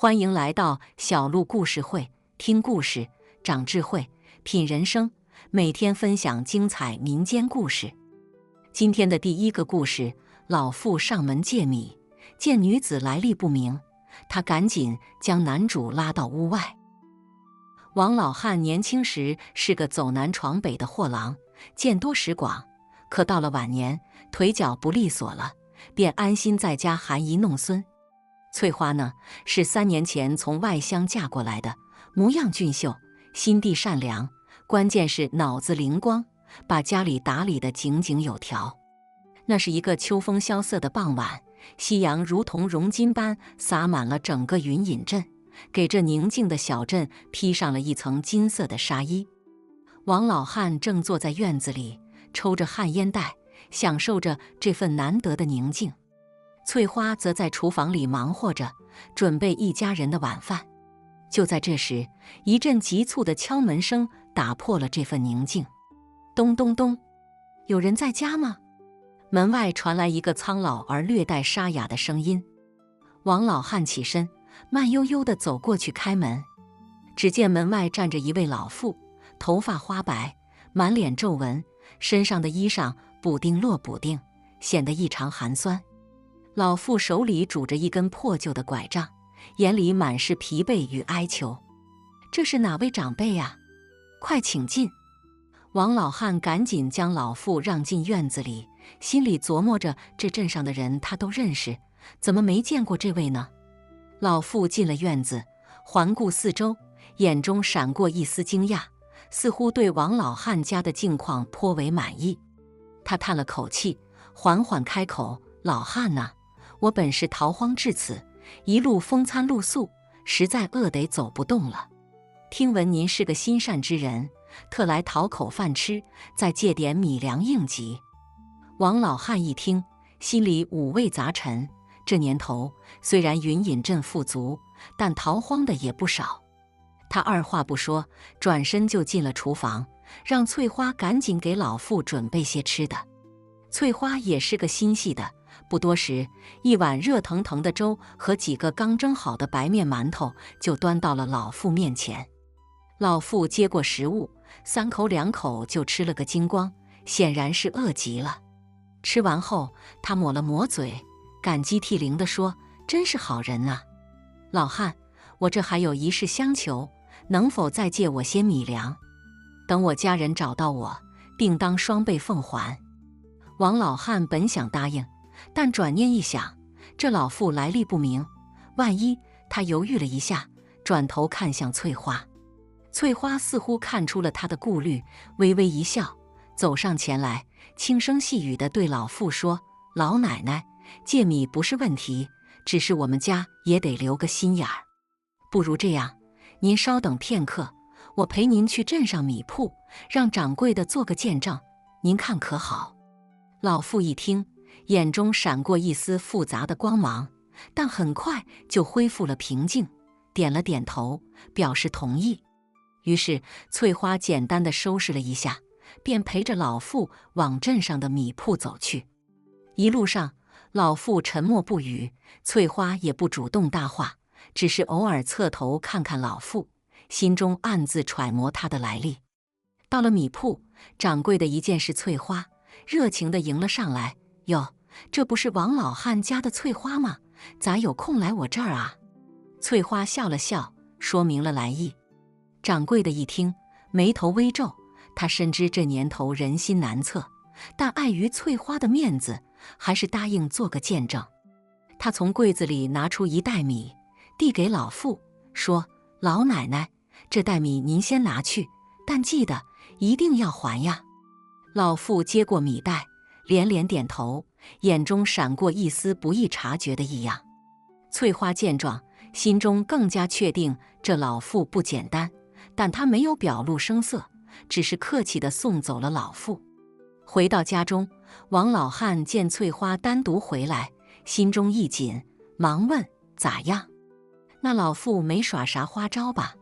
欢迎来到小鹿故事会，听故事，长智慧，品人生。每天分享精彩民间故事。今天的第一个故事：老妇上门借米，见女子来历不明，他赶紧将男主拉到屋外。王老汉年轻时是个走南闯北的货郎，见多识广，可到了晚年，腿脚不利索了，便安心在家含饴弄孙。翠花呢，是3年前从外乡嫁过来的，模样俊秀，心地善良，关键是脑子灵光，把家里打理得井井有条。那是一个秋风萧瑟的傍晚，夕阳如同熔金般洒满了整个云隐镇，给这宁静的小镇披上了一层金色的纱衣。王老汉正坐在院子里，抽着旱烟袋，享受着这份难得的宁静。翠花则在厨房里忙活着，准备一家人的晚饭。就在这时，一阵急促的敲门声打破了这份宁静。咚咚咚，有人在家吗？门外传来一个苍老而略带沙哑的声音。王老汉起身，慢悠悠地走过去开门。只见门外站着一位老妇，头发花白，满脸皱纹，身上的衣裳补丁落补丁，显得异常寒酸。老妇手里拄着一根破旧的拐杖，眼里满是疲惫与哀求。这是哪位长辈呀？快请进。王老汉赶紧将老妇让进院子里，心里琢磨着这镇上的人他都认识，怎么没见过这位呢？老妇进了院子，环顾四周，眼中闪过一丝惊讶，似乎对王老汉家的境况颇为满意。他叹了口气，缓缓开口：老汉呐，我本是逃荒至此，一路风餐露宿，实在饿得走不动了。听闻您是个心善之人，特来讨口饭吃，再借点米粮应急。王老汉一听，心里五味杂陈。这年头虽然云隐镇富足，但逃荒的也不少。他二话不说，转身就进了厨房，让翠花赶紧给老妇准备些吃的。翠花也是个心细的，不多时，一碗热腾腾的粥和几个刚蒸好的白面馒头就端到了老妇面前。老妇接过食物，3口2口就吃了个精光，显然是饿极了。吃完后，他抹了抹嘴，感激涕零地说：真是好人啊！老汉，我这还有一事相求，能否再借我些米粮？等我家人找到我，定当双倍奉还。王老汉本想答应，但转念一想，这老妇来历不明，万一……他犹豫了一下，转头看向翠花。翠花似乎看出了他的顾虑，微微一笑，走上前来，轻声细语地对老妇说：老奶奶，借米不是问题，只是我们家也得留个心眼儿。不如这样，您稍等片刻，我陪您去镇上米铺，让掌柜的做个见证，您看可好？老妇一听，眼中闪过一丝复杂的光芒，但很快就恢复了平静，点了点头，表示同意。于是翠花简单地收拾了一下，便陪着老妇往镇上的米铺走去。一路上，老妇沉默不语，翠花也不主动搭话，只是偶尔侧头看看老妇，心中暗自揣摩她的来历。到了米铺，掌柜的一见是翠花，热情地迎了上来：哟，这不是王老汉家的翠花吗？咋有空来我这儿啊？翠花笑了笑，说明了来意。掌柜的一听，眉头微皱，他深知这年头人心难测，但碍于翠花的面子，还是答应做个见证。他从柜子里拿出1袋米，递给老妇，说：老奶奶，这袋米您先拿去，但记得一定要还呀。老妇接过米袋，连连点头，眼中闪过一丝不易察觉的异样。翠花见状，心中更加确定这老妇不简单，但她没有表露声色，只是客气地送走了老妇。回到家中，王老汉见翠花单独回来，心中一紧，忙问：咋样？那老妇没耍啥花招吧？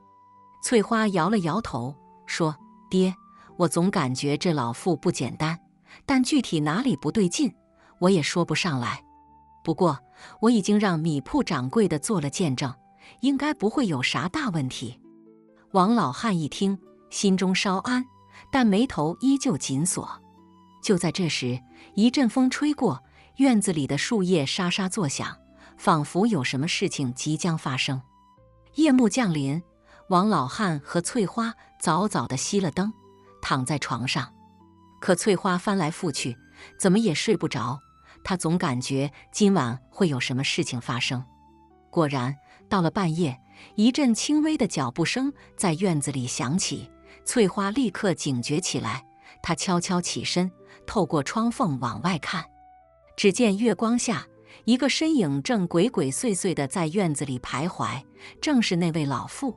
翠花摇了摇头，说：爹，我总感觉这老妇不简单，但具体哪里不对劲，我也说不上来。不过我已经让米铺掌柜的做了见证，应该不会有啥大问题。王老汉一听，心中稍安，但眉头依旧紧锁。就在这时，一阵风吹过，院子里的树叶沙沙作响，仿佛有什么事情即将发生。夜幕降临，王老汉和翠花早早地熄了灯，躺在床上。可翠花翻来覆去，怎么也睡不着，她总感觉今晚会有什么事情发生。果然，到了半夜，一阵轻微的脚步声在院子里响起，翠花立刻警觉起来。她悄悄起身，透过窗缝往外看，只见月光下，一个身影正鬼鬼祟祟地在院子里徘徊，正是那位老妇。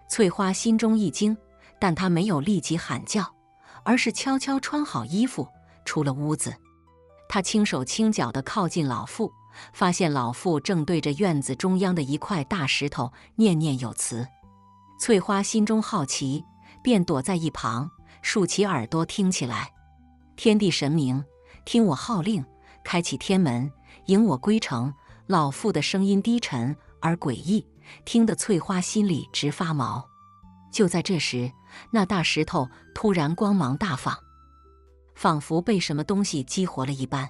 翠花心中一惊，但她没有立即喊叫，而是悄悄穿好衣服，出了屋子。她轻手轻脚地靠近老妇，发现老妇正对着院子中央的一块大石头念念有词。翠花心中好奇，便躲在一旁，竖起耳朵听起来。天地神明，听我号令，开启天门，迎我归程。老妇的声音低沉而诡异，听得翠花心里直发毛。就在这时，那大石头突然光芒大放，仿佛被什么东西激活了一般。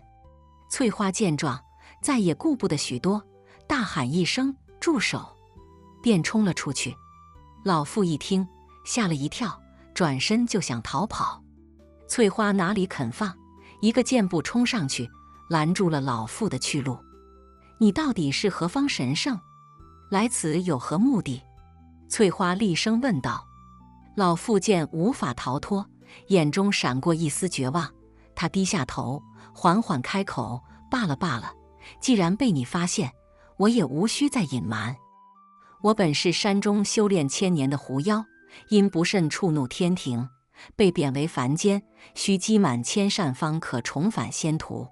翠花见状，再也顾不得许多，大喊一声住手，便冲了出去。老妇一听，吓了一跳，转身就想逃跑。翠花哪里肯放，一个箭步冲上去，拦住了老妇的去路。你到底是何方神圣？来此有何目的？翠花厉声问道。老妇见无法逃脱，眼中闪过一丝绝望，她低下头，缓缓开口，罢了罢了，既然被你发现，我也无需再隐瞒。我本是山中修炼千年的狐妖，因不慎触怒天庭，被贬为凡间，需积满千善方可重返仙途。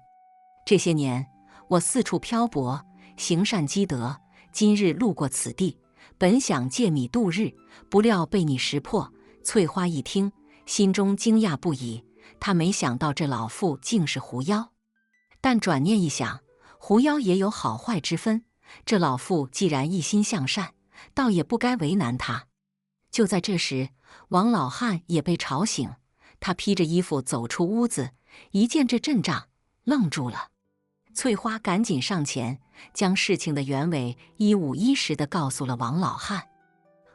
这些年，我四处漂泊，行善积德，今日路过此地，本想借米度日，不料被你识破。翠花一听，心中惊讶不已，她没想到这老妇竟是狐妖。但转念一想，狐妖也有好坏之分，这老妇既然一心向善，倒也不该为难她。就在这时，王老汉也被吵醒，他披着衣服走出屋子，一见这阵仗，愣住了。翠花赶紧上前，将事情的原委一五一十地告诉了王老汉。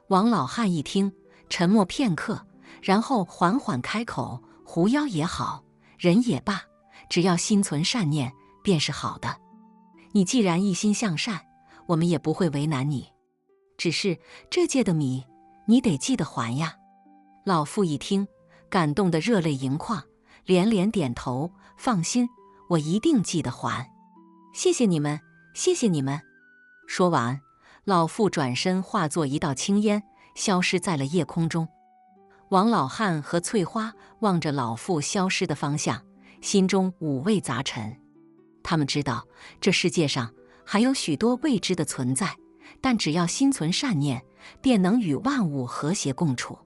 王老汉一听，沉默片刻，然后缓缓开口：狐妖也好，人也罢，只要心存善念，便是好的。你既然一心向善，我们也不会为难你。只是这借的米，你得记得还呀。老妇一听，感动得热泪盈眶，连连点头：放心，我一定记得还。谢谢你们，谢谢你们。说完，老妇转身化作一道青烟，消失在了夜空中。王老汉和翠花望着老妇消失的方向，心中五味杂陈。他们知道这世界上还有许多未知的存在，但只要心存善念，便能与万物和谐共处。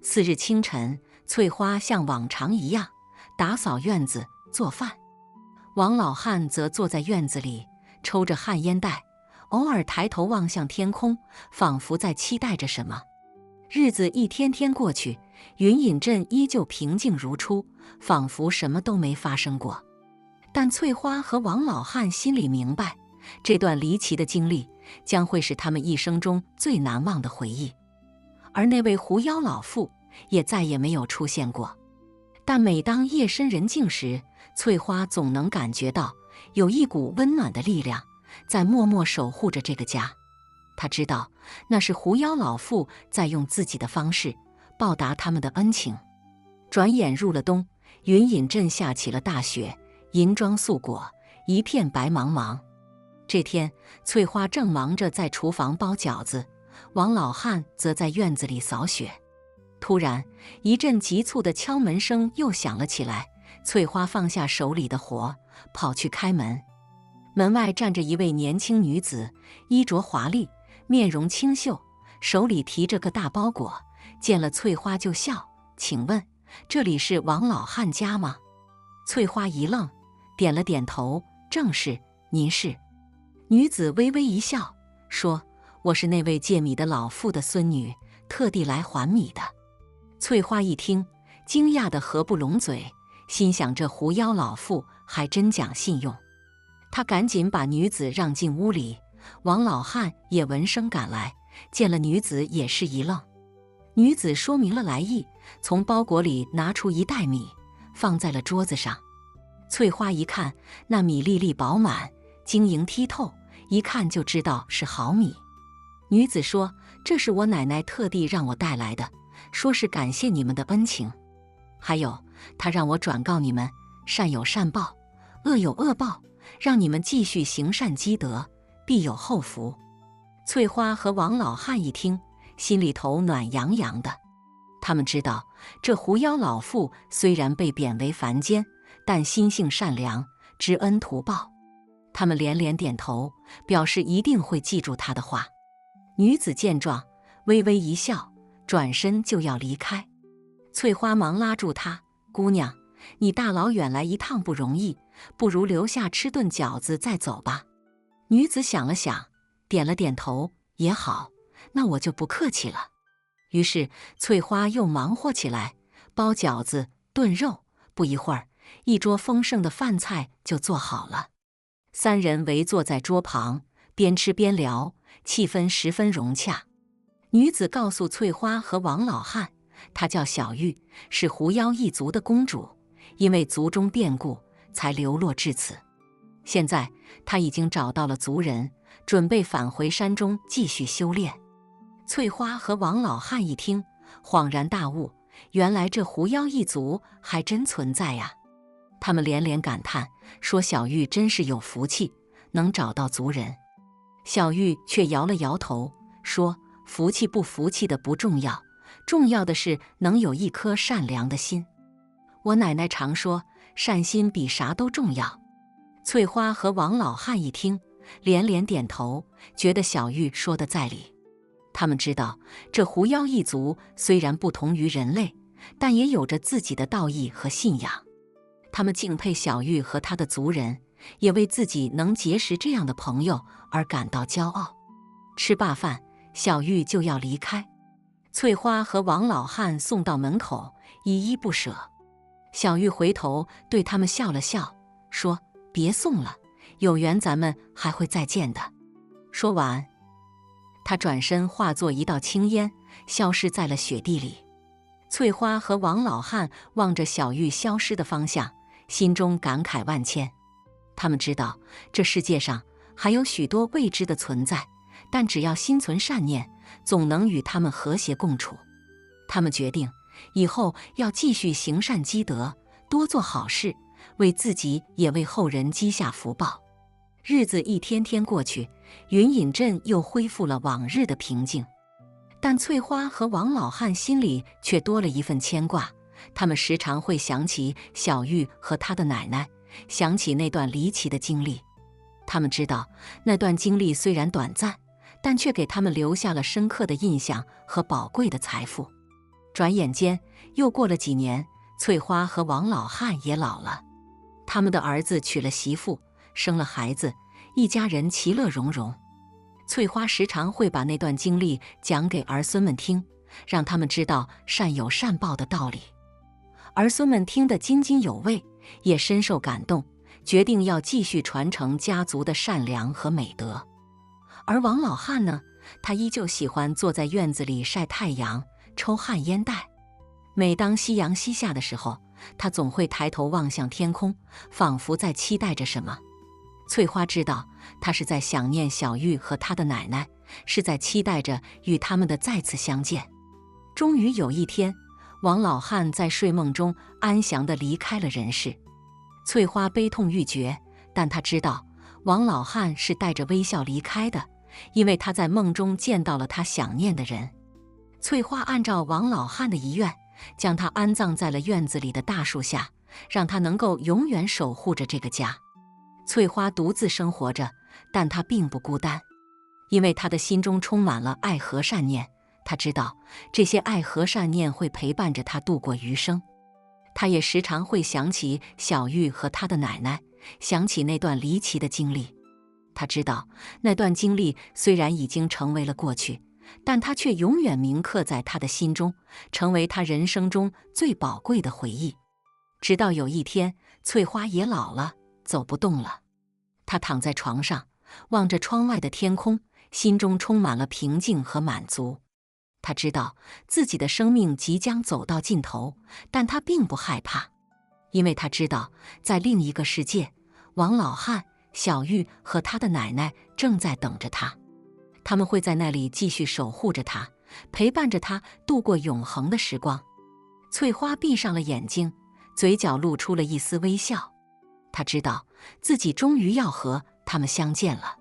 次日清晨，翠花像往常一样打扫院子、做饭，王老汉则坐在院子里抽着旱烟袋，偶尔抬头望向天空，仿佛在期待着什么。日子一天天过去，云隐镇依旧平静如初，仿佛什么都没发生过。但翠花和王老汉心里明白，这段离奇的经历将会是他们一生中最难忘的回忆。而那位狐妖老妇也再也没有出现过。但每当夜深人静时，翠花总能感觉到有一股温暖的力量在默默守护着这个家。她知道那是狐妖老妇在用自己的方式报答他们的恩情。转眼入了冬，云隐镇下起了大雪，银装素裹，一片白茫茫。这天，翠花正忙着在厨房包饺子，王老汉则在院子里扫雪。突然，一阵急促的敲门声又响了起来。翠花放下手里的活，跑去开门。门外站着一位年轻女子，衣着华丽，面容清秀，手里提着个大包裹，见了翠花就笑：“请问，这里是王老汉家吗？”翠花一愣，点了点头：“正是，您是？”女子微微一笑，说：“我是那位借米的老妇的孙女，特地来还米的。翠花一听，惊讶得合不拢嘴，心想这狐妖老妇还真讲信用。她赶紧把女子让进屋里，王老汉也闻声赶来，见了女子也是一愣。女子说明了来意，从包裹里拿出一袋米，放在了桌子上。翠花一看，那米粒粒饱满，晶莹剔透，一看就知道是好米。女子说：“这是我奶奶特地让我带来的，说是感谢你们的恩情。还有，她让我转告你们，善有善报，恶有恶报，让你们继续行善积德，必有后福。”翠花和王老汉一听，心里头暖洋洋的。他们知道，这狐妖老妇虽然被贬为凡间，但心性善良，知恩图报。他们连连点头，表示一定会记住她的话。女子见状，微微一笑，转身就要离开。翠花忙拉住她：“姑娘，你大老远来一趟不容易，不如留下吃顿饺子再走吧。”女子想了想，点了点头：“也好，那我就不客气了。”于是翠花又忙活起来，包饺子、炖肉。不一会儿，一桌丰盛的饭菜就做好了。三人围坐在桌旁，边吃边聊，气氛十分融洽。女子告诉翠花和王老汉，她叫小玉，是狐妖一族的公主，因为族中变故才流落至此。现在她已经找到了族人，准备返回山中继续修炼。翠花和王老汉一听，恍然大悟，原来这狐妖一族还真存在呀！他们连连感叹，说小玉真是有福气，能找到族人。小玉却摇了摇头，说：“福气不福气的不重要，重要的是能有一颗善良的心。我奶奶常说，善心比啥都重要。”翠花和王老汉一听，连连点头，觉得小玉说的在理。他们知道，这狐妖一族虽然不同于人类，但也有着自己的道义和信仰。他们敬佩小玉和她的族人，也为自己能结识这样的朋友而感到骄傲。吃罢饭，小玉就要离开，翠花和王老汉送到门口，依依不舍。小玉回头对他们笑了笑，说：“别送了，有缘咱们还会再见的。”说完，她转身化作一道青烟，消失在了雪地里。翠花和王老汉望着小玉消失的方向，心中感慨万千。他们知道，这世界上还有许多未知的存在，但只要心存善念，总能与他们和谐共处。他们决定，以后要继续行善积德，多做好事，为自己也为后人积下福报。日子一天天过去，云隐镇又恢复了往日的平静。但翠花和王老汉心里却多了一份牵挂，他们时常会想起小玉和她的奶奶，想起那段离奇的经历。他们知道，那段经历虽然短暂，但却给他们留下了深刻的印象和宝贵的财富。转眼间又过了几年，翠花和王老汉也老了，他们的儿子娶了媳妇，生了孩子，一家人其乐融融。翠花时常会把那段经历讲给儿孙们听，让他们知道善有善报的道理。儿孙们听得津津有味，也深受感动，决定要继续传承家族的善良和美德。而王老汉呢，他依旧喜欢坐在院子里晒太阳，抽旱烟袋。每当夕阳西下的时候，他总会抬头望向天空，仿佛在期待着什么。翠花知道，他是在想念小玉和他的奶奶，是在期待着与他们的再次相见。终于有一天，王老汉在睡梦中安详地离开了人世。翠花悲痛欲绝，但她知道王老汉是带着微笑离开的，因为他在梦中见到了他想念的人。翠花按照王老汉的遗愿，将他安葬在了院子里的大树下，让他能够永远守护着这个家。翠花独自生活着，但她并不孤单，因为她的心中充满了爱和善念。她知道这些爱和善念会陪伴着她度过余生。她也时常会想起小玉和她的奶奶，想起那段离奇的经历。他知道那段经历虽然已经成为了过去，但它却永远铭刻在他的心中，成为他人生中最宝贵的回忆。直到有一天，翠花也老了，走不动了。她躺在床上，望着窗外的天空，心中充满了平静和满足。她知道自己的生命即将走到尽头，但她并不害怕，因为她知道，在另一个世界，王老汉、小玉和他的奶奶正在等着她。他们会在那里继续守护着她，陪伴着她度过永恒的时光。翠花闭上了眼睛，嘴角露出了一丝微笑。她知道自己终于要和他们相见了。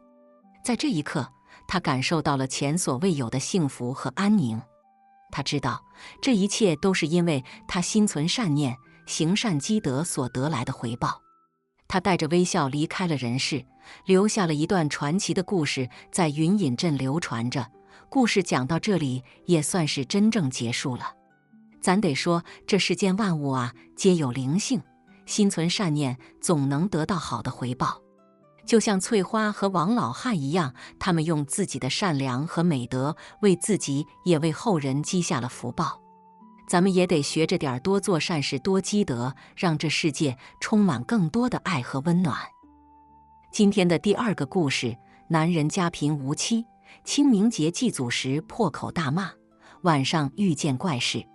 在这一刻，她感受到了前所未有的幸福和安宁。她知道这一切都是因为她心存善念，行善积德所得来的回报。她带着微笑离开了人世，留下了一段传奇的故事在云隐镇流传着。故事讲到这里，也算是真正结束了。咱得说，这世间万物啊，皆有灵性，心存善念，总能得到好的回报。就像翠花和王老汉一样，他们用自己的善良和美德，为自己也为后人积下了福报。咱们也得学着点多做善事，多积德，让这世界充满更多的爱和温暖。今天的第二个故事，男人家贫无妻，清明节祭祖时破口大骂，晚上遇见怪事。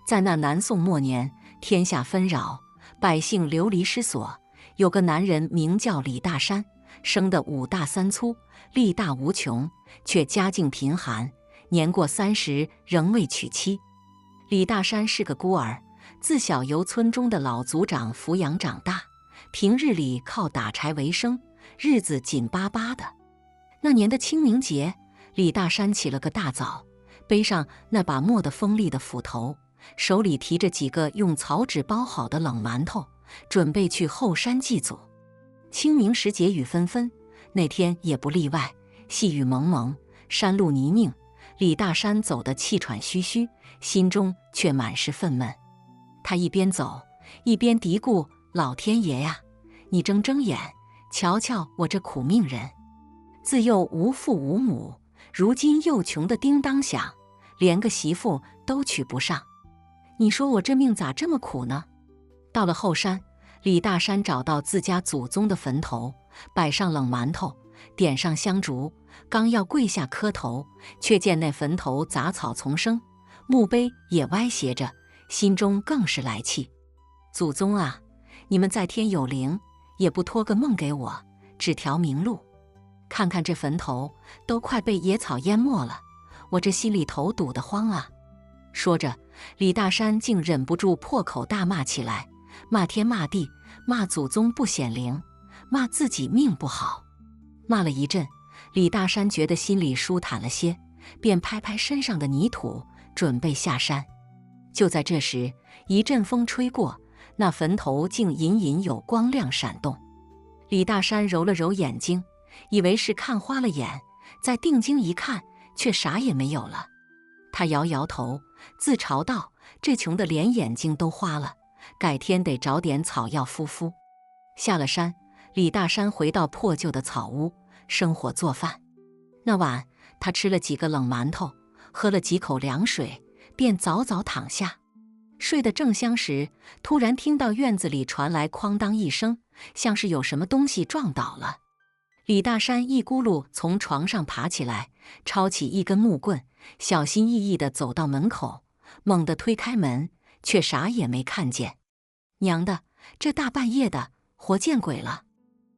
在那南宋末年，天下纷扰，百姓流离失所。有个男人名叫李大山，生得五大三粗，力大无穷，却家境贫寒，年过30仍未娶妻。李大山是个孤儿，自小由村中的老族长抚养长大，平日里靠打柴为生，日子紧巴巴的。那年的清明节，李大山起了个大早，背上那把磨得锋利的斧头，手里提着几个用草纸包好的冷馒头，准备去后山祭祖。清明时节雨纷纷，那天也不例外，细雨蒙蒙，山路泥泞。李大山走得气喘吁吁，心中却满是愤懑。他一边走一边嘀咕：老天爷呀，你睁睁眼，瞧瞧我这苦命人，自幼无父无母，如今又穷得叮当响，连个媳妇都娶不上。你说我这命咋这么苦呢？到了后山，李大山找到自家祖宗的坟头，摆上冷馒头，点上香烛，刚要跪下磕头，却见那坟头杂草丛生，墓碑也歪斜着，心中更是来气。祖宗啊，你们在天有灵，也不托个梦给我，指条明路。看看这坟头都快被野草淹没了，我这心里头堵得慌啊。说着，李大山竟忍不住破口大骂起来，骂天骂地，骂祖宗不显灵，骂自己命不好。骂了一阵，李大山觉得心里舒坦了些，便拍拍身上的泥土，准备下山。就在这时，一阵风吹过，那坟头竟隐隐有光亮闪动。李大山揉了揉眼睛，以为是看花了眼，再定睛一看，却啥也没有了。他摇摇头，自嘲道：这穷得连眼睛都花了，改天得找点草药敷敷。下了山，李大山回到破旧的草屋，生火做饭。那晚，他吃了几个冷馒头，喝了几口凉水，便早早躺下。睡得正香时，突然听到院子里传来哐当一声，像是有什么东西撞倒了。李大山一咕噜从床上爬起来，抄起一根木棍，小心翼翼地走到门口，猛地推开门，却啥也没看见。娘的，这大半夜的，活见鬼了！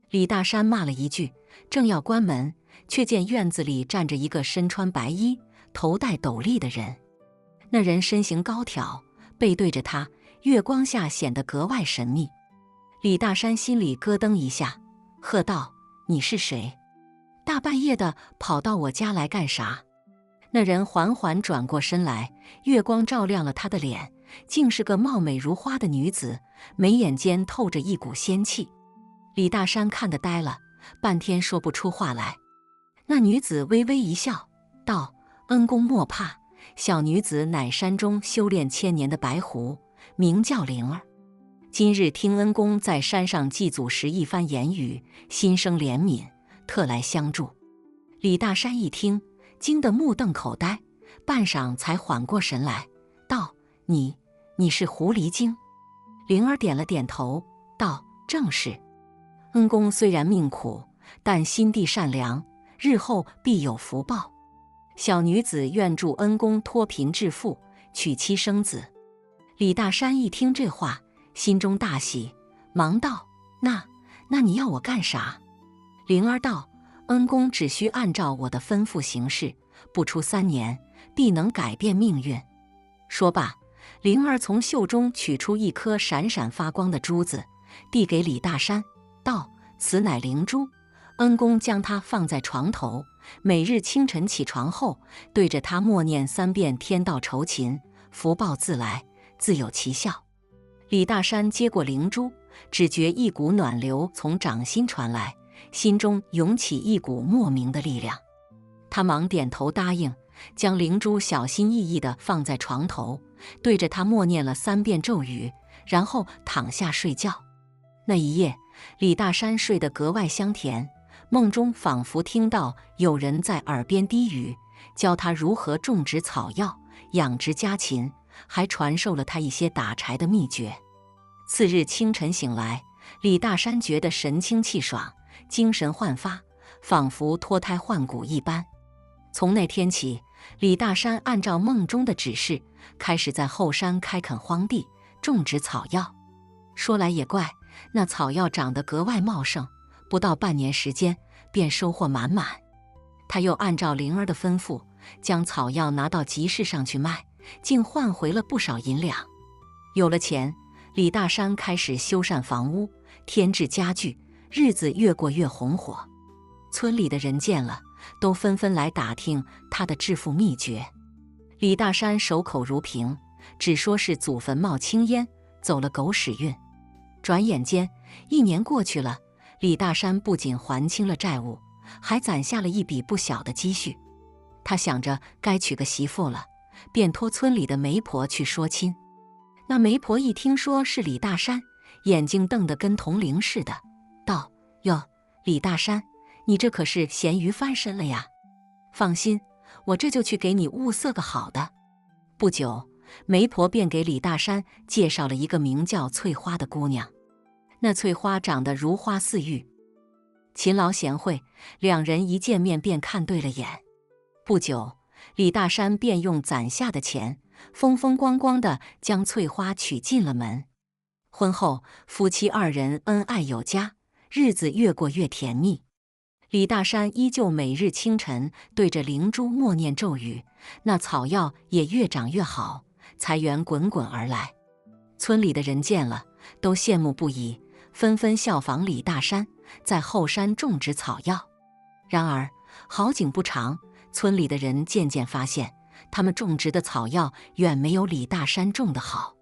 李大山骂了一句，正要关门，却见院子里站着一个身穿白衣、头戴斗笠的人。那人身形高挑，背对着他，月光下显得格外神秘。李大山心里咯噔一下，喝道：你是谁？大半夜的跑到我家来干啥？那人缓缓转过身来，月光照亮了他的脸，竟是个貌美如花的女子，眉眼间透着一股仙气。李大山看得呆了，半天说不出话来。那女子微微一笑，道：恩公莫怕，小女子乃山中修炼1000年的白狐，名叫灵儿。今日听恩公在山上祭祖时一番言语，心生怜悯，特来相助。李大山一听，惊得目瞪口呆，半晌才缓过神来，道：“你是狐狸精？”灵儿点了点头，道：“正是。恩公虽然命苦，但心地善良，日后必有福报。小女子愿助恩公脱贫致富，娶妻生子。”李大山一听这话，心中大喜，忙道：“那你要我干啥？”灵儿道：“恩公只需按照我的吩咐行事，不出3年，必能改变命运。”说罢，灵儿从袖中取出一颗闪闪发光的珠子，递给李大山，道：“此乃灵珠，恩公将它放在床头，每日清晨起床后，对着它默念3遍天道酬勤，福报自来，自有其效。”李大山接过灵珠，只觉一股暖流从掌心传来，心中涌起一股莫名的力量。他忙点头答应，将灵珠小心翼翼地放在床头，对着它默念了3遍咒语，然后躺下睡觉。那一夜，李大山睡得格外香甜，梦中仿佛听到有人在耳边低语，教他如何种植草药，养殖家禽，还传授了他一些打柴的秘诀。次日清晨醒来，李大山觉得神清气爽，精神焕发，仿佛脱胎换骨一般。从那天起，李大山按照梦中的指示，开始在后山开垦荒地，种植草药。说来也怪，那草药长得格外茂盛，不到半年时间便收获满满。他又按照灵儿的吩咐，将草药拿到集市上去卖，竟换回了不少银两。有了钱，李大山开始修缮房屋，添置家具，日子越过越红火。村里的人见了，都纷纷来打听他的致富秘诀。李大山守口如瓶，只说是祖坟冒青烟，走了狗屎运。转眼间1年过去了，李大山不仅还清了债务，还攒下了一笔不小的积蓄。他想着该娶个媳妇了，便托村里的媒婆去说亲。那媒婆一听说是李大山，眼睛瞪得跟铜铃似的，道：“哟，李大山，你这可是咸鱼翻身了呀！放心，我这就去给你物色个好的。”不久，媒婆便给李大山介绍了一个名叫翠花的姑娘。那翠花长得如花似玉，勤劳贤惠，两人一见面便看对了眼。不久，李大山便用攒下的钱，风风光光地将翠花娶进了门。婚后，夫妻2人恩爱有加，日子越过越甜蜜。李大山依旧每日清晨对着灵珠默念咒语，那草药也越长越好，财源滚滚而来。村里的人见了，都羡慕不已，纷纷效仿李大山，在后山种植草药。然而好景不长，村里的人渐渐发现，他们种植的草药远没有李大山种的好。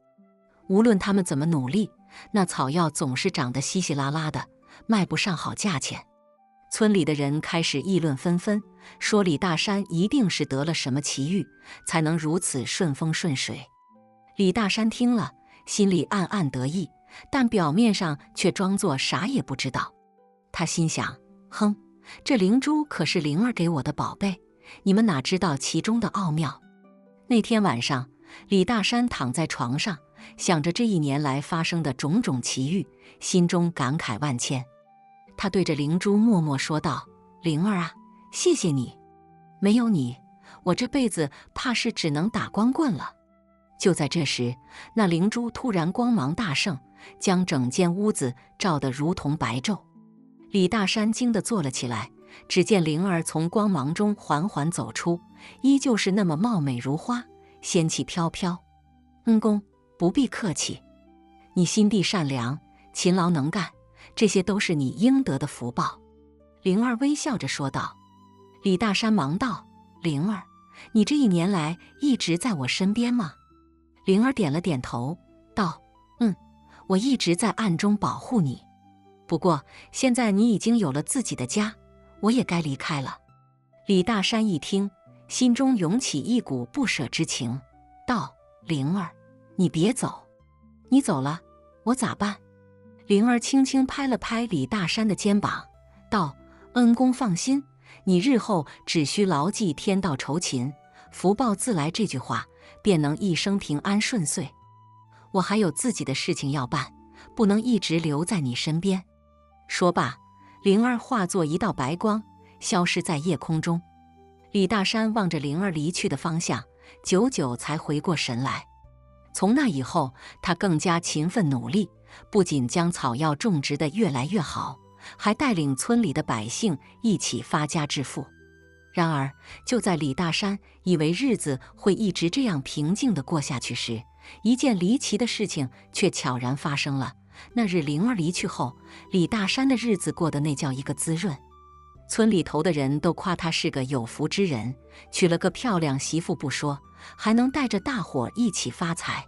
无论他们怎么努力，那草药总是长得稀稀拉拉的，卖不上好价钱。村里的人开始议论纷纷，说李大山一定是得了什么奇遇，才能如此顺风顺水。李大山听了，心里暗暗得意，但表面上却装作啥也不知道。他心想：哼，这灵珠可是灵儿给我的宝贝，你们哪知道其中的奥妙。那天晚上，李大山躺在床上，想着这1年来发生的种种奇遇，心中感慨万千。他对着灵珠默默说道：“灵儿啊，谢谢你，没有你，我这辈子怕是只能打光棍了。”就在这时，那灵珠突然光芒大盛，将整间屋子照得如同白昼。李大山惊得坐了起来，只见灵儿从光芒中缓缓走出，依旧是那么貌美如花，仙气飘飘。“恩公，不必客气，你心地善良，勤劳能干，这些都是你应得的福报。”灵儿微笑着说道。李大山忙道：“灵儿，你这1年来一直在我身边吗？”灵儿点了点头，道：“我一直在暗中保护你。不过现在你已经有了自己的家，我也该离开了。”李大山一听，心中涌起一股不舍之情，道：“灵儿，你别走，你走了，我咋办？”灵儿轻轻拍了拍李大山的肩膀，道：“恩公放心，你日后只需牢记天道酬勤，福报自来这句话，便能一生平安顺遂。我还有自己的事情要办，不能一直留在你身边。说罢，灵儿化作一道白光，消失在夜空中。李大山望着灵儿离去的方向，久久才回过神来。从那以后，他更加勤奋努力，不仅将草药种植得越来越好，还带领村里的百姓一起发家致富。然而，就在李大山以为日子会一直这样平静地过下去时，一件离奇的事情却悄然发生了。那日灵儿离去后，李大山的日子过得那叫一个滋润。村里头的人都夸他是个有福之人，娶了个漂亮媳妇不说，还能带着大伙一起发财。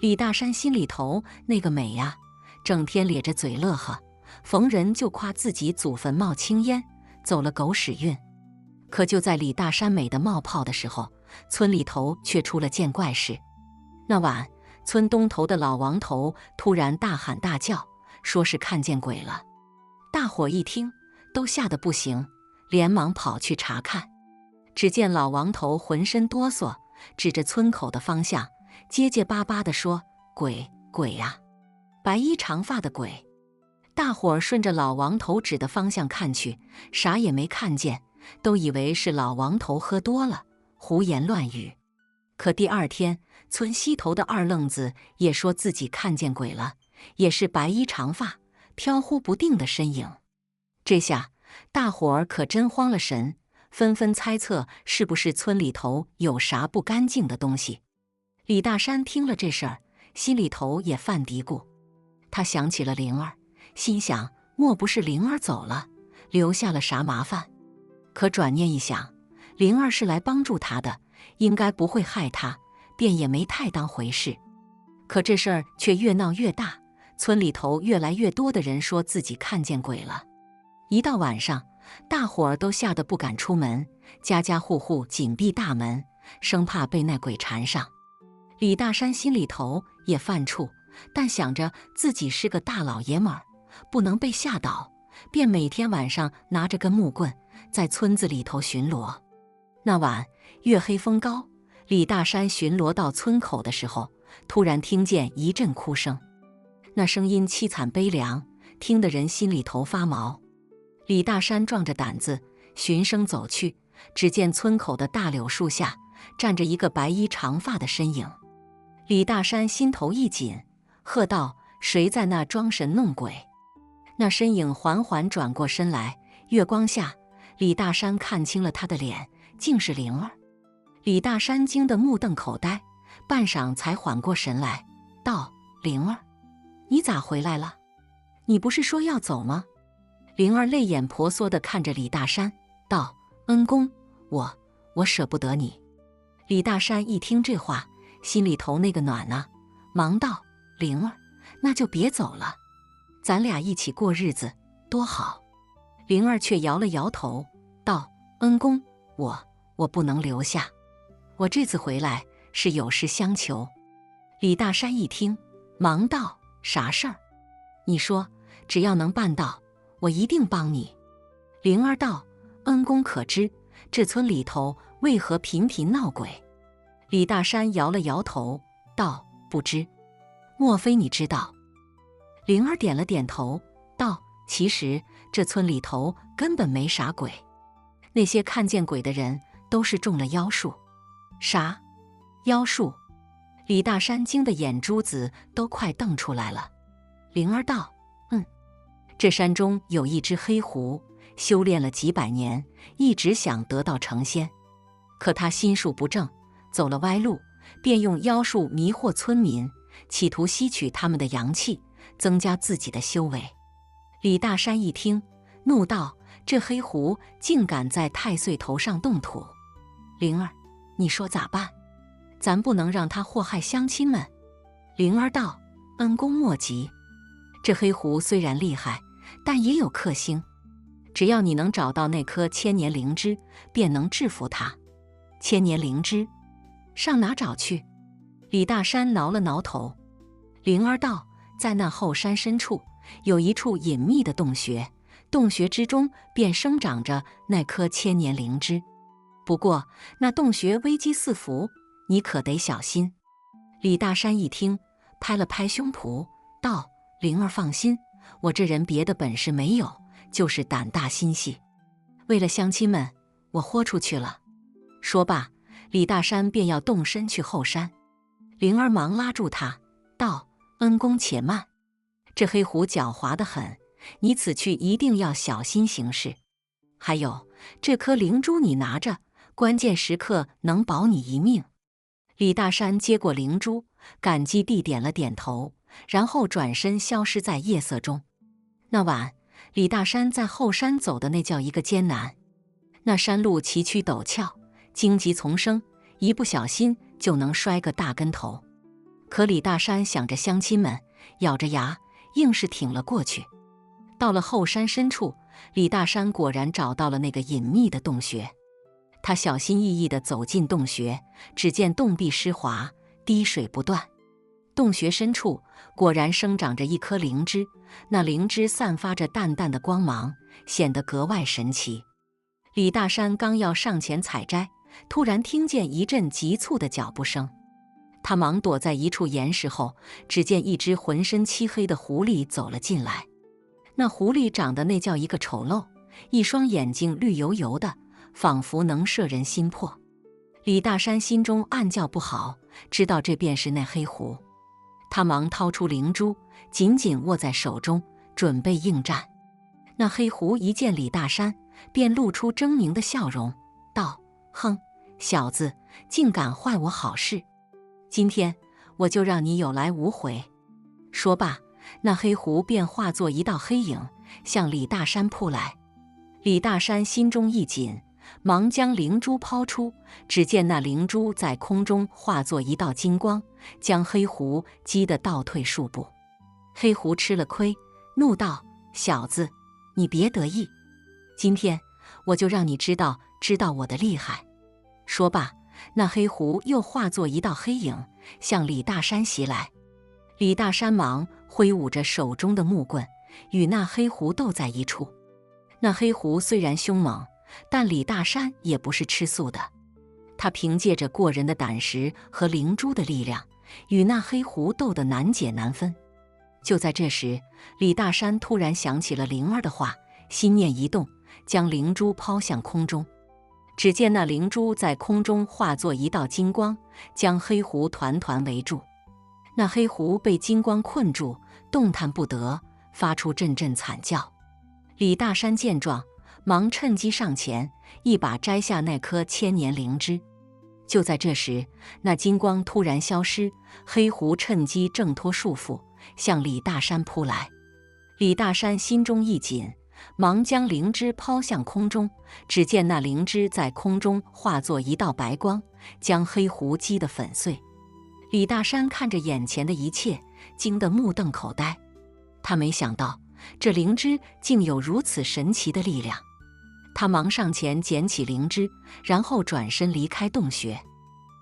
李大山心里头那个美呀，整天咧着嘴乐呵，逢人就夸自己祖坟冒青烟，走了狗屎运。可就在李大山美得冒泡的时候，村里头却出了件怪事。那晚，村东头的老王头突然大喊大叫，说是看见鬼了。大伙一听，都吓得不行，连忙跑去查看。只见老王头浑身哆嗦，指着村口的方向，结结巴巴地说：“鬼，鬼呀！白衣长发的鬼！”大伙儿顺着老王头指的方向看去，啥也没看见，都以为是老王头喝多了，胡言乱语。可第二天，村西头的二愣子也说自己看见鬼了，也是白衣长发，飘忽不定的身影。这下大伙儿可真慌了神，纷纷猜测是不是村里头有啥不干净的东西。李大山听了这事儿，心里头也犯嘀咕。他想起了灵儿，心想莫不是灵儿走了，留下了啥麻烦？可转念一想，灵儿是来帮助他的，应该不会害他，便也没太当回事。可这事儿却越闹越大，村里头越来越多的人说自己看见鬼了。一到晚上，大伙儿都吓得不敢出门，家家户户紧闭大门，生怕被那鬼缠上。李大山心里头也犯怵，但想着自己是个大老爷们儿，不能被吓倒，便每天晚上拿着根木棍在村子里头巡逻。那晚月黑风高，李大山巡逻到村口的时候，突然听见一阵哭声，那声音凄惨悲凉，听得人心里头发毛。李大山壮着胆子循声走去，只见村口的大柳树下站着一个白衣长发的身影。李大山心头一紧，喝道：“谁在那装神弄鬼？”那身影缓缓转过身来，月光下，李大山看清了他的脸，竟是灵儿。李大山惊得目瞪口呆，半晌才缓过神来，道：“灵儿，你咋回来了？你不是说要走吗？”灵儿泪眼婆娑地看着李大山，道：“恩公，我舍不得你。”李大山一听这话，心里头那个暖啊，忙道：“灵儿，那就别走了，咱俩一起过日子多好。”灵儿却摇了摇头，道：“恩公，我不能留下，我这次回来是有事相求。”李大山一听，忙道：“啥事儿？你说，只要能办到，我一定帮你。”灵儿道：“恩公可知这村里头为何频频闹鬼？”李大山摇了摇头，道：“不知。莫非你知道？”灵儿点了点头，道：“其实这村里头根本没啥鬼，那些看见鬼的人都是中了妖术。”啥？妖术？李大山惊得眼珠子都快瞪出来了。灵儿道：“这山中有一只黑狐，修炼了几百年，一直想得道成仙，可他心术不正，走了歪路，便用妖术迷惑村民，企图吸取他们的阳气，增加自己的修为。”李大山一听，怒道：“这黑狐竟敢在太岁头上动土！灵儿，你说咋办？咱不能让他祸害乡亲们。”灵儿道：“恩公莫急，这黑狐虽然厉害，但也有克星，只要你能找到那颗千年灵芝，便能制服它。”千年灵芝上哪找去？李大山挠了挠头。灵儿道：“在那后山深处有一处隐秘的洞穴，洞穴之中便生长着那颗千年灵芝。不过那洞穴危机四伏，你可得小心。李大山一听，拍了拍胸脯，道：“灵儿放心，我这人别的本事没有，就是胆大心细。为了乡亲们，我豁出去了。”说罢，李大山便要动身去后山。灵儿忙拉住他，道：“恩公且慢，这黑狐狡猾得很，你此去一定要小心行事。还有，这颗灵珠你拿着，关键时刻能保你一命。”李大山接过灵珠，感激地点了点头，然后转身消失在夜色中。那晚，李大山在后山走的那叫一个艰难。那山路崎岖陡峭，荆棘丛生，一不小心就能摔个大跟头。可李大山想着乡亲们，咬着牙硬是挺了过去。到了后山深处，李大山果然找到了那个隐秘的洞穴。他小心翼翼地走进洞穴，只见洞壁湿滑，滴水不断。洞穴深处果然生长着一颗灵芝，那灵芝散发着淡淡的光芒，显得格外神奇。李大山刚要上前采摘，突然听见一阵急促的脚步声。他忙躲在一处岩石后，只见一只浑身漆黑的狐狸走了进来。那狐狸长得那叫一个丑陋，一双眼睛绿油油的，仿佛能摄人心魄。李大山心中暗叫不好，知道这便是那黑狐。他忙掏出灵珠，紧紧握在手中，准备应战。那黑狐一见李大山，便露出狰狞的笑容，道：“哼，小子，竟敢坏我好事！今天我就让你有来无回。”说罢，那黑狐便化作一道黑影，向李大山扑来。李大山心中一紧，忙将灵珠抛出，只见那灵珠在空中化作一道金光，将黑狐击得倒退数步。黑狐吃了亏，怒道：“小子，你别得意，今天我就让你知道我的厉害。”说罢，那黑狐又化作一道黑影，向李大山袭来。李大山忙挥舞着手中的木棍，与那黑狐斗在一处。那黑狐虽然凶猛，但李大山也不是吃素的。他凭借着过人的胆识和灵珠的力量，与那黑狐斗得难解难分。就在这时，李大山突然想起了灵儿的话，心念一动，将灵珠抛向空中。只见那灵珠在空中化作一道金光，将黑狐团团围住。那黑狐被金光困住，动弹不得，发出阵阵惨叫。李大山见状，忙趁机上前，一把摘下那颗千年灵芝。就在这时，那金光突然消失，黑狐趁机挣脱束缚，向李大山扑来。李大山心中一紧，忙将灵芝抛向空中，只见那灵芝在空中化作一道白光，将黑狐击得粉碎。李大山看着眼前的一切，惊得目瞪口呆。他没想到这灵芝竟有如此神奇的力量。他忙上前捡起灵芝，然后转身离开洞穴。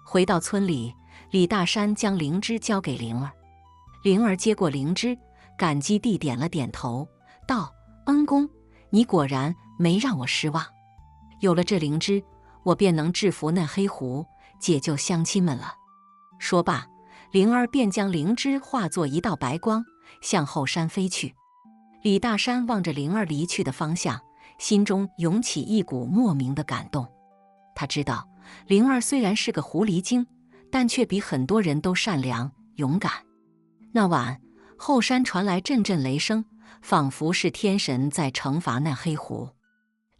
回到村里，李大山将灵芝交给灵儿。灵儿接过灵芝，感激地点了点头，道：“恩公，你果然没让我失望。有了这灵芝，我便能制服那黑狐，解救乡亲们了。”说罢，灵儿便将灵芝化作一道白光，向后山飞去。李大山望着灵儿离去的方向，心中涌起一股莫名的感动。他知道，灵儿虽然是个狐狸精，但却比很多人都善良勇敢。那晚，后山传来阵阵雷声，仿佛是天神在惩罚那黑狐。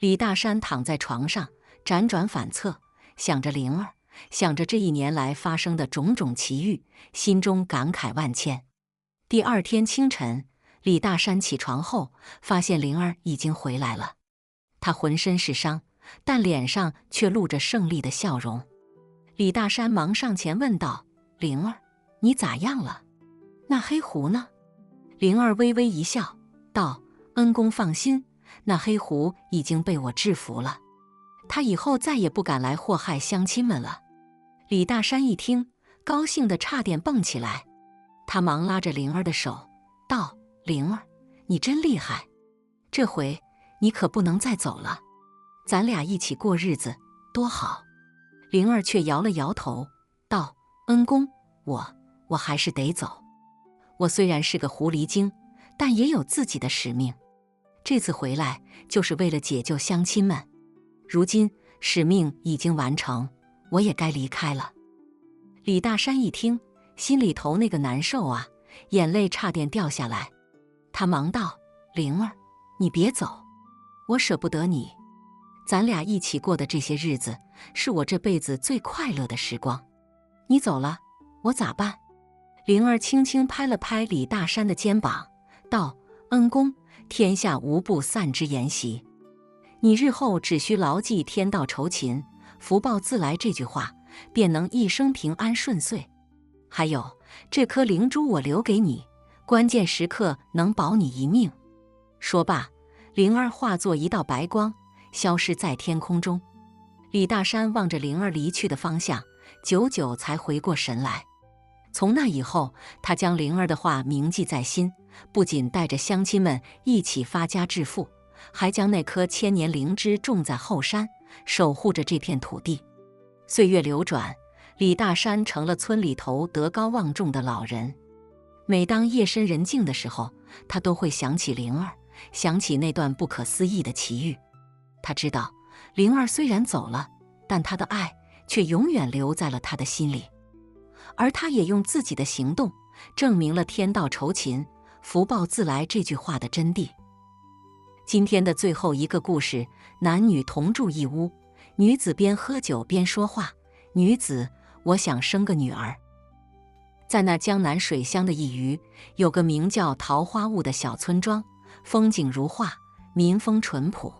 李大山躺在床上，辗转反侧，想着灵儿，想着这一年来发生的种种奇遇，心中感慨万千。第二天清晨，李大山起床后，发现灵儿已经回来了。他浑身是伤，但脸上却露着胜利的笑容。李大山忙上前问道：“灵儿，你咋样了？那黑狐呢？”灵儿微微一笑，道：“恩公放心，那黑狐已经被我制服了，他以后再也不敢来祸害乡亲们了。”李大山一听，高兴得差点蹦起来。他忙拉着灵儿的手，道：“灵儿，你真厉害，这回你可不能再走了，咱俩一起过日子多好。”灵儿却摇了摇头，道：“恩公，我还是得走。我虽然是个狐狸精，但也有自己的使命。这次回来就是为了解救乡亲们，如今使命已经完成，我也该离开了。”李大山一听，心里头那个难受啊，眼泪差点掉下来。他忙道：“灵儿，你别走，我舍不得你。咱俩一起过的这些日子，是我这辈子最快乐的时光。你走了，我咋办？”灵儿轻轻拍了拍李大山的肩膀，道：“恩公，天下无不散之筵席。你日后只需牢记天道酬勤，福报自来这句话，便能一生平安顺遂。还有，这颗灵珠我留给你，关键时刻能保你一命。”说罢，灵儿化作一道白光，消失在天空中。李大山望着灵儿离去的方向，久久才回过神来。从那以后，他将灵儿的话铭记在心，不仅带着乡亲们一起发家致富，还将那颗千年灵芝种在后山，守护着这片土地。岁月流转，李大山成了村里头德高望重的老人。每当夜深人静的时候，他都会想起灵儿，想起那段不可思议的奇遇。他知道，灵儿虽然走了，但他的爱却永远留在了他的心里。而他也用自己的行动证明了天道酬勤，福报自来这句话的真谛。今天的最后一个故事，男女同住一屋，女子边喝酒边说话：“女子，我想生个女儿。”在那江南水乡的一隅，有个名叫桃花坞的小村庄，风景如画，民风淳朴。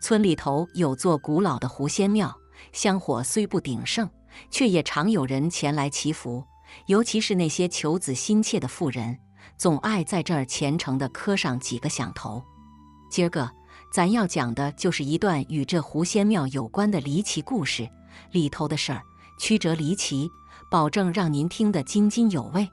村里头有座古老的狐仙庙，香火虽不鼎盛，却也常有人前来祈福，尤其是那些求子心切的妇人，总爱在这儿虔诚地磕上几个响头。今儿个咱要讲的就是一段与这狐仙庙有关的离奇故事，里头的事儿曲折离奇，保证让您听得津津有味。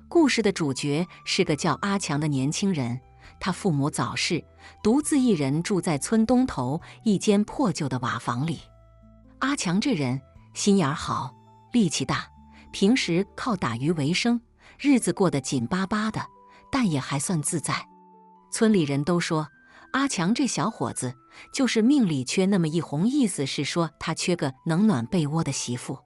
故事的主角是个叫阿强的年轻人，他父母早逝，独自一人住在村东头一间破旧的瓦房里。阿强这人心眼好，力气大，平时靠打鱼为生，日子过得紧巴巴的，但也还算自在。村里人都说，阿强这小伙子就是命里缺那么一红，意思是说他缺个能暖被窝的媳妇。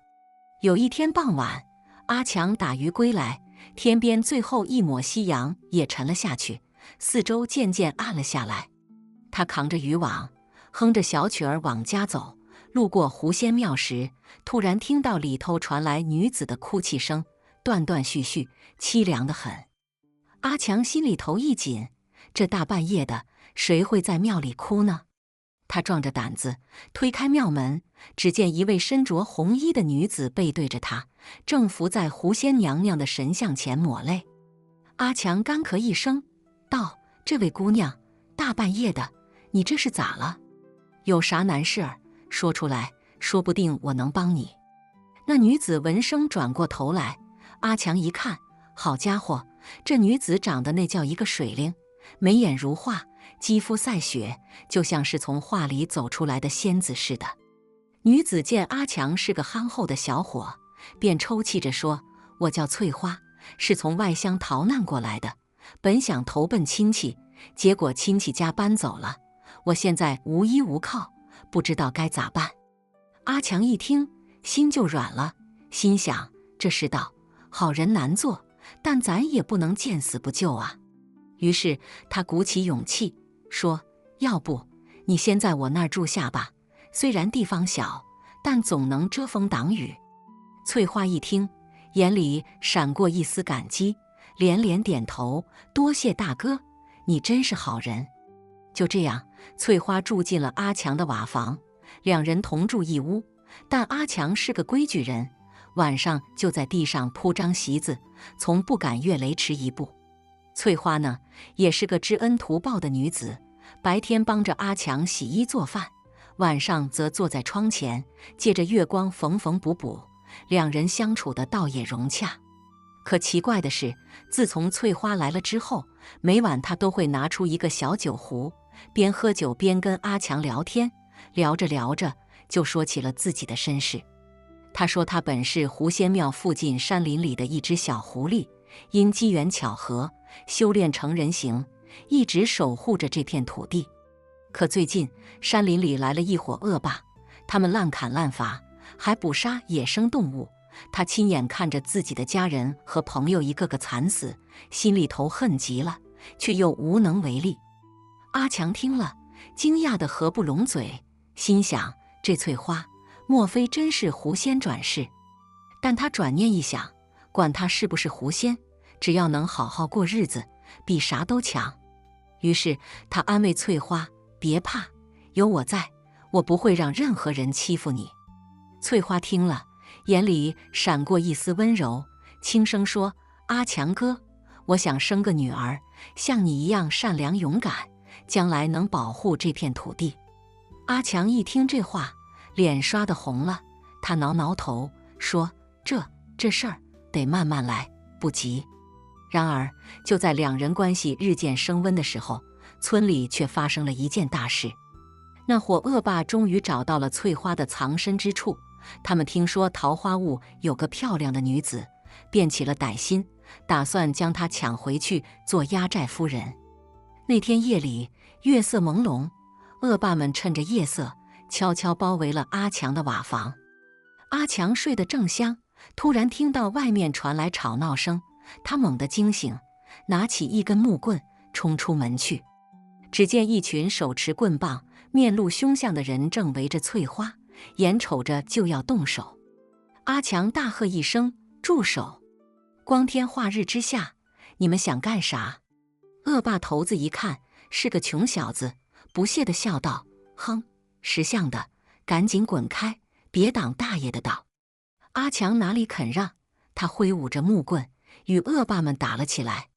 有一天傍晚，阿强打鱼归来，天边最后一抹夕阳也沉了下去，四周渐渐暗了下来。他扛着渔网，哼着小曲儿往家走，路过狐仙庙时，突然听到里头传来女子的哭泣声，断断续续，凄凉得很。阿强心里头一紧，这大半夜的，谁会在庙里哭呢？他壮着胆子推开庙门，只见一位身着红衣的女子背对着他，正伏在狐仙娘娘的神像前抹泪。阿强干咳一声，道：“这位姑娘，大半夜的，你这是咋了？有啥难事儿，说出来，说不定我能帮你。”那女子闻声转过头来，阿强一看，好家伙，这女子长得那叫一个水灵，眉眼如画，肌肤赛雪，就像是从画里走出来的仙子似的。女子见阿强是个憨厚的小伙，便抽泣着说：“我叫翠花，是从外乡逃难过来的，本想投奔亲戚，结果亲戚家搬走了，我现在无依无靠，不知道该咋办。”阿强一听，心就软了，心想：这世道好人难做，但咱也不能见死不救啊。于是他鼓起勇气说：“要不你先在我那儿住下吧，虽然地方小，但总能遮风挡雨。”翠花一听，眼里闪过一丝感激，连连点头：“多谢大哥，你真是好人。”就这样，翠花住进了阿强的瓦房，两人同住一屋。但阿强是个规矩人，晚上就在地上铺张席子，从不敢越雷池一步。翠花呢，也是个知恩图报的女子，白天帮着阿强洗衣做饭，晚上则坐在窗前，借着月光缝缝补补，两人相处的倒也融洽。可奇怪的是，自从翠花来了之后，每晚她都会拿出一个小酒壶，边喝酒边跟阿强聊天，聊着聊着就说起了自己的身世。他说他本是狐仙庙附近山林里的一只小狐狸，因机缘巧合修炼成人形，一直守护着这片土地。可最近山林里来了一伙恶霸，他们滥砍滥伐，还捕杀野生动物。他亲眼看着自己的家人和朋友一个个惨死，心里头恨极了，却又无能为力。阿强听了，惊讶得合不拢嘴，心想这翠花莫非真是狐仙转世？但他转念一想，管他是不是狐仙，只要能好好过日子，比啥都强。于是他安慰翠花，别怕，有我在，我不会让任何人欺负你。翠花听了，眼里闪过一丝温柔，轻声说，阿强哥，我想生个女儿，像你一样善良勇敢，将来能保护这片土地。阿强一听这话，脸刷得红了，他挠挠头说，这事儿得慢慢来，不急。然而就在两人关系日渐升温的时候，村里却发生了一件大事。那伙恶霸终于找到了翠花的藏身之处，他们听说桃花坞有个漂亮的女子，便起了歹心，打算将她抢回去做压寨夫人。那天夜里，月色朦胧，恶霸们趁着夜色悄悄包围了阿强的瓦房。阿强睡得正香，突然听到外面传来吵闹声，他猛地惊醒，拿起一根木棍冲出门去。只见一群手持棍棒、面露凶相的人正围着翠花，眼瞅着就要动手。阿强大喝一声，住手！光天化日之下，你们想干啥？恶霸头子一看是个穷小子，不屑地笑道，哼，识相的赶紧滚开，别挡大爷的道。阿强哪里肯让，他挥舞着木棍与恶霸们打了起来。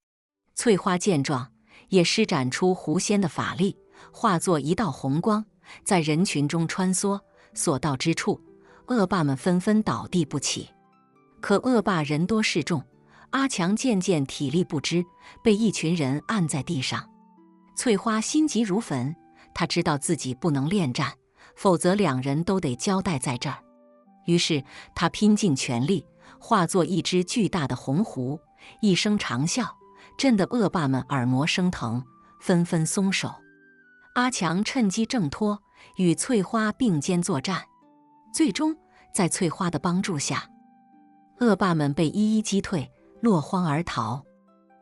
翠花见状，也施展出狐仙的法力，化作一道红光，在人群中穿梭，所到之处，恶霸们纷纷倒地不起。可恶霸人多势众，阿强渐渐体力不支，被一群人按在地上。翠花心急如焚，她知道自己不能恋战，否则两人都得交代在这儿。于是她拼尽全力，化作一只巨大的红狐，一声长啸，震得恶霸们耳膜生疼，纷纷松手。阿强趁机挣脱，与翠花并肩作战。最终在翠花的帮助下，恶霸们被一一击退，落荒而逃。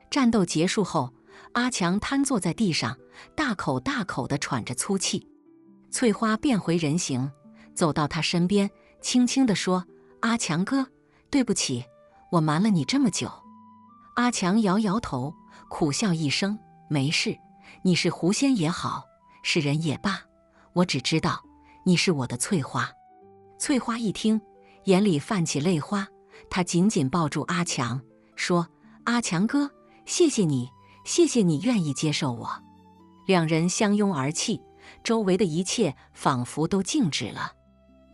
战斗结束后，阿强瘫坐在地上，大口大口地喘着粗气。翠花变回人形，走到他身边，轻轻地说，阿强哥，对不起，我瞒了你这么久。阿强摇摇头，苦笑一声，没事，你是狐仙也好，是人也罢，我只知道你是我的翠花。翠花一听，眼里泛起泪花，她紧紧抱住阿强，说，阿强哥，谢谢你，谢谢你愿意接受我。两人相拥而泣，周围的一切仿佛都静止了。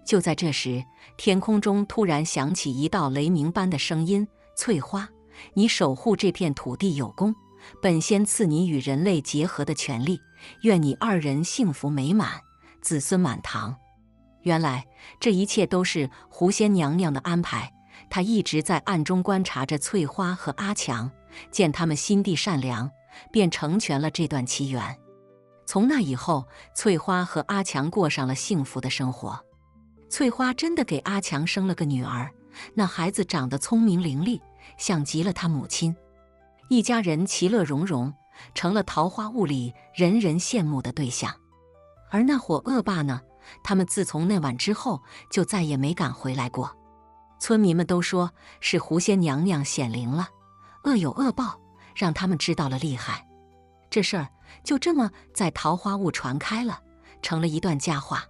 就在这时，天空中突然响起一道雷鸣般的声音，翠花，你守护这片土地有功，本仙赐你与人类结合的权利，愿你二人幸福美满，子孙满堂。原来这一切都是狐仙娘娘的安排，她一直在暗中观察着翠花和阿强，见他们心地善良，便成全了这段奇缘。从那以后，翠花和阿强过上了幸福的生活。翠花真的给阿强生了个女儿，那孩子长得聪明伶俐，像极了他母亲。一家人其乐融融，成了桃花坞里人人羡慕的对象。而那伙恶霸呢，他们自从那晚之后就再也没敢回来过。村民们都说是狐仙娘娘显灵了，恶有恶报，让他们知道了厉害。这事儿就这么在桃花坞传开了，成了一段佳话。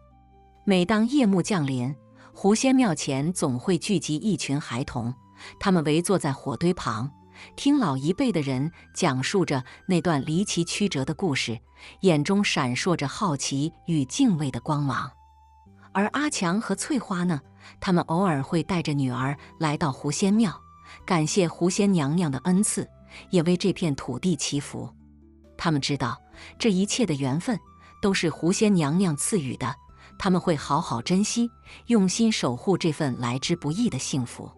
每当夜幕降临，狐仙庙前总会聚集一群孩童，他们围坐在火堆旁，听老一辈的人讲述着那段离奇曲折的故事，眼中闪烁着好奇与敬畏的光芒。而阿强和翠花呢，他们偶尔会带着女儿来到狐仙庙，感谢狐仙娘娘的恩赐，也为这片土地祈福。他们知道，这一切的缘分都是狐仙娘娘赐予的，他们会好好珍惜，用心守护这份来之不易的幸福。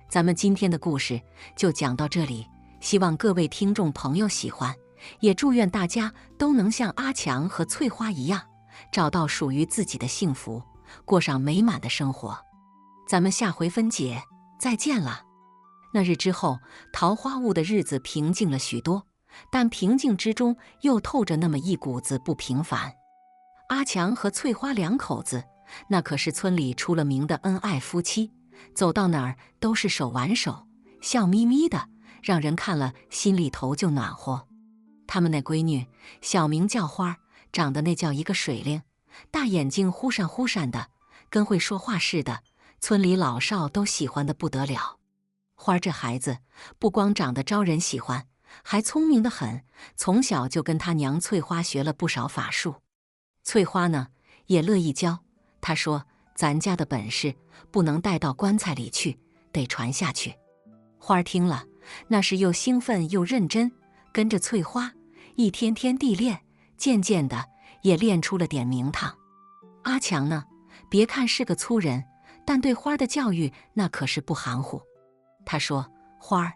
咱们今天的故事就讲到这里，希望各位听众朋友喜欢，也祝愿大家都能像阿强和翠花一样，找到属于自己的幸福，过上美满的生活。咱们下回分解，再见了。那日之后，桃花坞的日子平静了许多，但平静之中又透着那么一股子不平凡。阿强和翠花两口子，那可是村里出了名的恩爱夫妻，走到哪儿都是手挽手，笑眯眯的，让人看了心里头就暖和。他们那闺女小名叫花，长得那叫一个水灵，大眼睛忽闪忽闪的，跟会说话似的，村里老少都喜欢得不得了。花这孩子不光长得招人喜欢，还聪明得很，从小就跟他娘翠花学了不少法术。翠花呢，也乐意教，她说咱家的本事不能带到棺材里去，得传下去。花听了，那是又兴奋又认真，跟着翠花一天天地练，渐渐的也练出了点名堂。阿强呢，别看是个粗人，但对花的教育那可是不含糊。他说，花儿，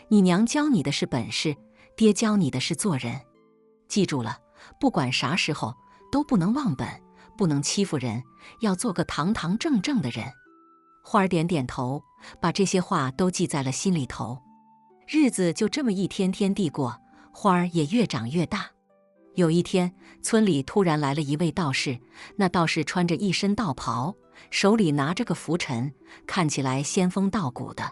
你娘教你的是本事，爹教你的是做人，记住了，不管啥时候都不能忘本，不能欺负人，要做个堂堂正正的人。花儿点点头，把这些话都记在了心里头。日子就这么一天天地过，花儿也越长越大。有一天，村里突然来了一位道士，那道士穿着一身道袍，手里拿着个拂尘，看起来仙风道骨的。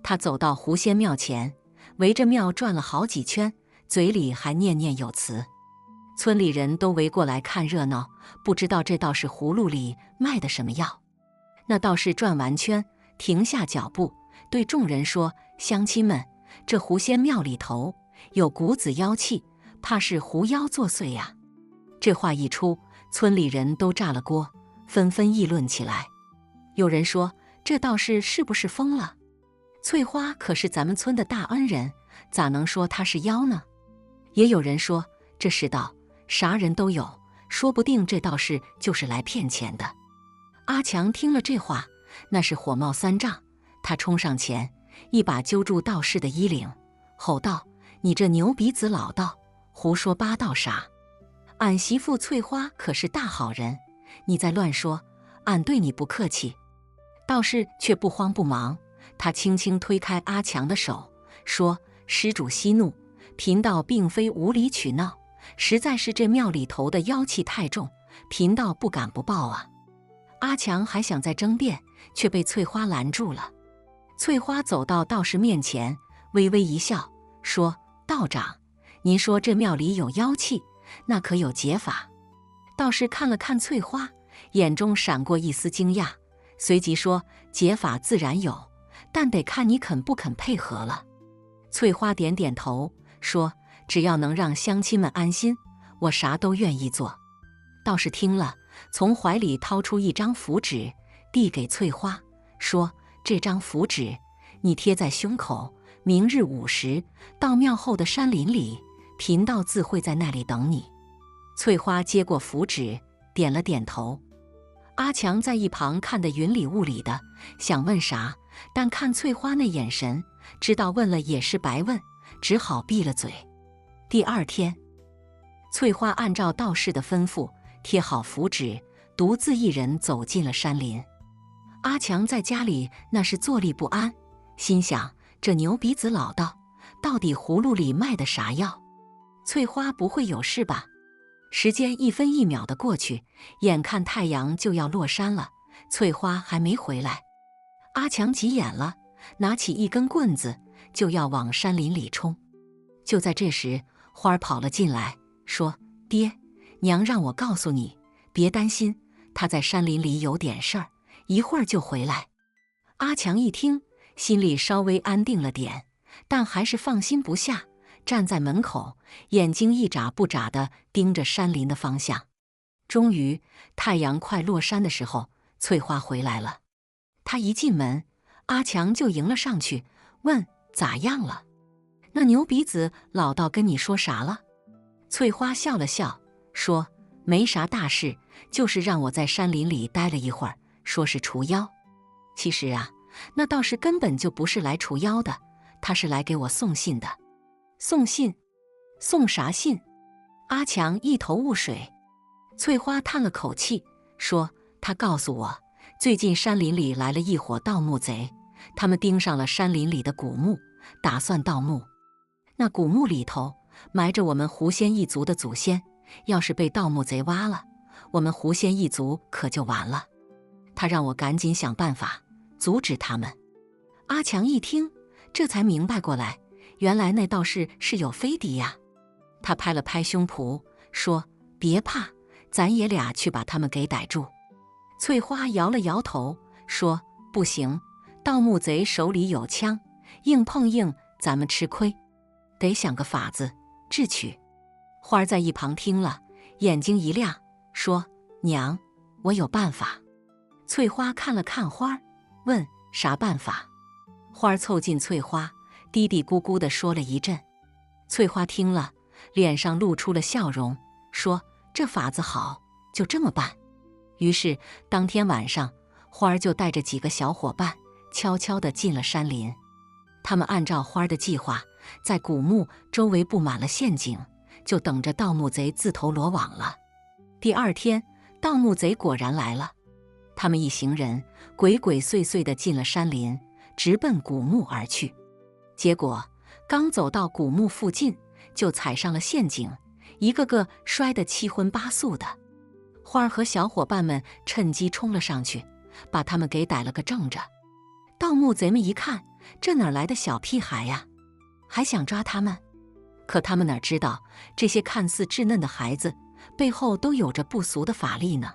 他走到狐仙庙前，围着庙转了好几圈，嘴里还念念有词。村里人都围过来看热闹，不知道这道士葫芦里卖的什么药。那道士转完圈，停下脚步，对众人说，乡亲们，这狐仙庙里头有股子妖气，怕是狐妖作祟呀。这话一出，村里人都炸了锅，纷纷议论起来。有人说，这道士是不是疯了？翠花可是咱们村的大恩人，咋能说他是妖呢？也有人说，这世道啥人都有，说不定这道士就是来骗钱的。阿强听了这话，那是火冒三丈，他冲上前，一把揪住道士的衣领，吼道，你这牛鼻子老道，胡说八道啥？俺媳妇翠花可是大好人，你再乱说，俺对你不客气。道士却不慌不忙，他轻轻推开阿强的手，说，施主息怒，贫道并非无理取闹，实在是这庙里头的妖气太重，贫道不敢不报啊。阿强还想再争辩，却被翠花拦住了。翠花走到道士面前，微微一笑，说，道长，您说这庙里有妖气，那可有解法？道士看了看翠花，眼中闪过一丝惊讶，随即说，解法自然有，但得看你肯不肯配合了。翠花点点头，说，只要能让乡亲们安心，我啥都愿意做。道士听了，从怀里掏出一张符纸，递给翠花，说，这张符纸你贴在胸口，明日午时到庙后的山林里，贫道自会在那里等你。翠花接过符纸，点了点头。阿强在一旁看得云里雾里的，想问啥，但看翠花那眼神，知道问了也是白问，只好闭了嘴。第二天，翠花按照道士的吩咐贴好符纸，独自一人走进了山林。阿强在家里那是坐立不安，心想，这牛鼻子老道到底葫芦里卖的啥药？翠花不会有事吧？时间一分一秒的过去，眼看太阳就要落山了，翠花还没回来。阿强急眼了，拿起一根棍子就要往山林里冲。就在这时，花儿跑了进来，说，爹娘让我告诉你，别担心，他在山林里有点事儿，一会儿就回来。阿强一听，心里稍微安定了点，但还是放心不下，站在门口，眼睛一眨不眨地盯着山林的方向。终于，太阳快落山的时候，翠花回来了。她一进门，阿强就迎了上去，问，咋样了？那牛鼻子老道跟你说啥了？翠花笑了笑，说：“没啥大事，就是让我在山林里待了一会儿，说是除妖。其实啊，那道士根本就不是来除妖的，他是来给我送信的。”送信？送啥信？阿强一头雾水。翠花叹了口气，说：“他告诉我，最近山林里来了一伙盗墓贼，他们盯上了山林里的古墓，打算盗墓。那古墓里头埋着我们狐仙一族的祖先，要是被盗墓贼挖了，我们狐仙一族可就完了。他让我赶紧想办法阻止他们。”阿强一听，这才明白过来，原来那道士是有飞敌呀。他拍了拍胸脯，说：“别怕，咱爷俩去把他们给逮住。”翠花摇了摇头，说：“不行，盗墓贼手里有枪，硬碰硬咱们吃亏，得想个法子智取。”花儿在一旁听了，眼睛一亮，说：“娘，我有办法。”翠花看了看花儿，问：“啥办法？”花儿凑近翠花，嘀嘀咕咕地说了一阵。翠花听了，脸上露出了笑容，说：“这法子好，就这么办。”于是当天晚上，花儿就带着几个小伙伴悄悄地进了山林。他们按照花儿的计划，在古墓周围布满了陷阱，就等着盗墓贼自投罗网了。第二天，盗墓贼果然来了。他们一行人鬼鬼祟祟地进了山林，直奔古墓而去。结果刚走到古墓附近，就踩上了陷阱，一个个摔得七荤八素的。花儿和小伙伴们趁机冲了上去，把他们给逮了个正着。盗墓贼们一看，这哪来的小屁孩呀，还想抓他们？可他们哪知道，这些看似稚嫩的孩子背后都有着不俗的法力呢。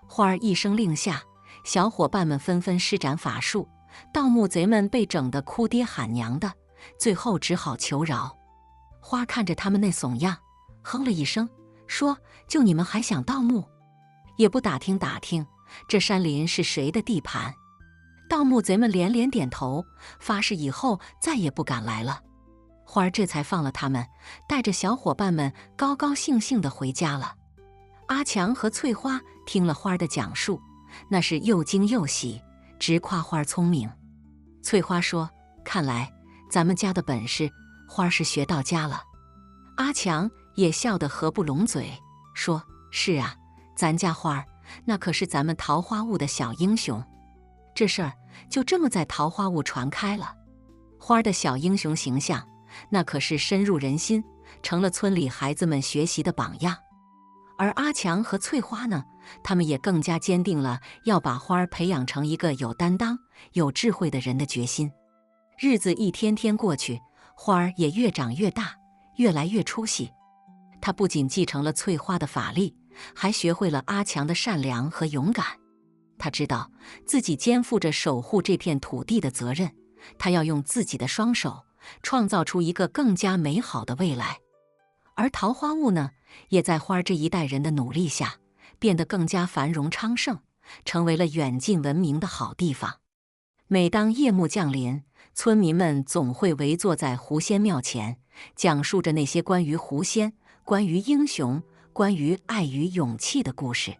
花儿一声令下，小伙伴们纷纷施展法术，盗墓贼们被整得哭爹喊娘的，最后只好求饶。花看着他们那怂样，哼了一声，说：“就你们还想盗墓？也不打听打听，这山林是谁的地盘？”盗墓贼们连连点头，发誓以后再也不敢来了。花儿这才放了他们，带着小伙伴们高高兴兴地回家了。阿强和翠花听了花儿的讲述，那是又惊又喜，直夸花儿聪明。翠花说：“看来咱们家的本事，花儿是学到家了。”阿强也笑得合不拢嘴，说：“是啊，咱家花儿那可是咱们桃花坞的小英雄。”这事儿就这么在桃花坞传开了。花儿的小英雄形象，那可是深入人心，成了村里孩子们学习的榜样。而阿强和翠花呢，他们也更加坚定了要把花儿培养成一个有担当、有智慧的人的决心。日子一天天过去，花儿也越长越大，越来越出息。他不仅继承了翠花的法力，还学会了阿强的善良和勇敢。他知道自己肩负着守护这片土地的责任，他要用自己的双手创造出一个更加美好的未来。而桃花坞呢，也在花儿这一代人的努力下，变得更加繁荣昌盛，成为了远近闻名的好地方。每当夜幕降临，村民们总会围坐在狐仙庙前，讲述着那些关于狐仙、关于英雄、关于爱与勇气的故事。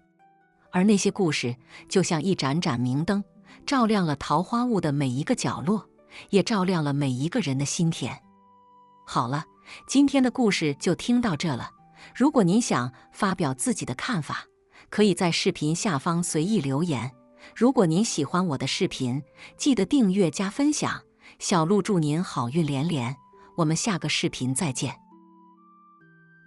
而那些故事就像一盏盏明灯，照亮了桃花坞的每一个角落，也照亮了每一个人的心田。好了，今天的故事就听到这了。如果您想发表自己的看法，可以在视频下方随意留言。如果您喜欢我的视频，记得订阅加分享。小鹿祝您好运连连，我们下个视频再见。